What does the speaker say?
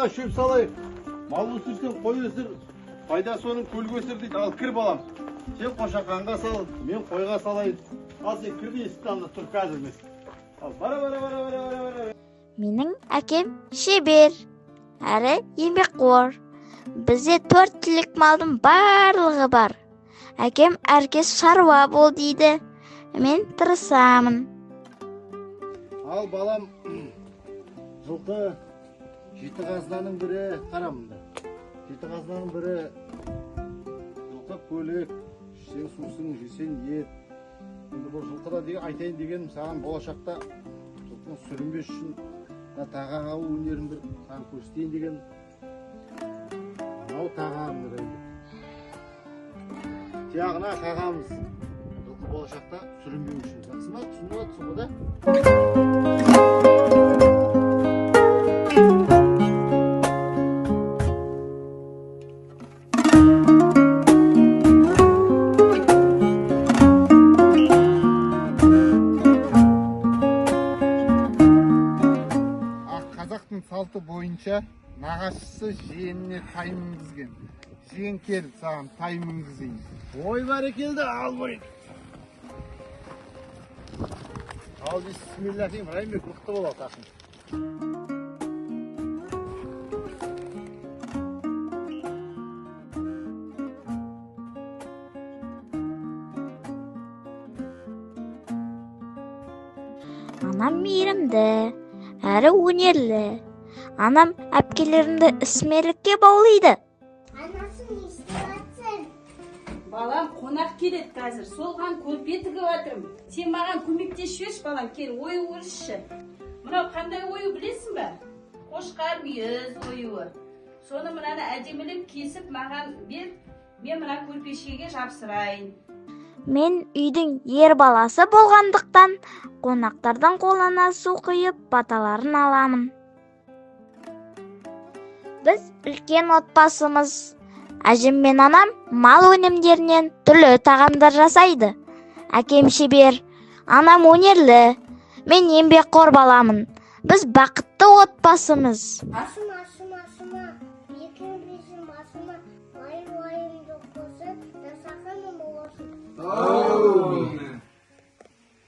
қойға шөп салайық. Мал өсірсең, қой өсір. Пайдасы оның көлге өсір дейді. Ал кір балам. Сен қошақанға сал, мен қойға салайын. Ал сен кірді есікті анда тұр қазір емес. Ал бара. Менің әкем шебер, әрі еңбекқор. Бізде 4 түлік малдың барлығы бар. Әкем әркез шаруа бол дейді. Мен тырысамын. Ал балам, жылқы жеті қазынаның бірі қарамында. Жеті қазынаның бірі жылқы көлік, ішсең сусын, жесең ет. Енді бұл жылқыда айтайын дегенім саған болашақта жылқының сүрінбес үшін тағаң алу өнерін бір саған көрсетейін деген. Мынау тағам ұрайды. Тияғына тағамыз. Жылқы болашақта сүрінбеу үшін. Жақсы ма? Түсініп отырсың ғой да? Қазақтың салты бойынша нағашысы жиеніне тай мінгізген. Жиен кел, саған тай мінгізейін. Ой бәрекелді, ал бой. Ал бисмиллахиррахманиррахим, мықты болады ақын. Анам мейірімді, әрі өнерлі. Анам әпкелерімді ісмерлікке баулайды. Анасын естіватсың. Балам қонақ келеді қазір. Солған көрпе тігіп жатырмын. Сен маған көмектесші балам, кел ою өрісші. Мынау қандай ою білесің бе? Қошқар мүйіз оюы. Соны мынаны әдемілеп кесіп маған бер, мен мына көрпешеге жапсырайын. Мен үйдің ер баласы болғандықтан қонақтардың қолына су құйып баталарын аламын. Біз үлкен отбасымыз. Әжем мен анам мал өнімдерінен түрлі тағамдар жасайды. Әкем шебер, анам өнерлі, мен еңбекқор баламын. Біз бақытты отбасымыз. Асыма. Екең бесін басыма. Вайымды қосып, жасақаным болсын.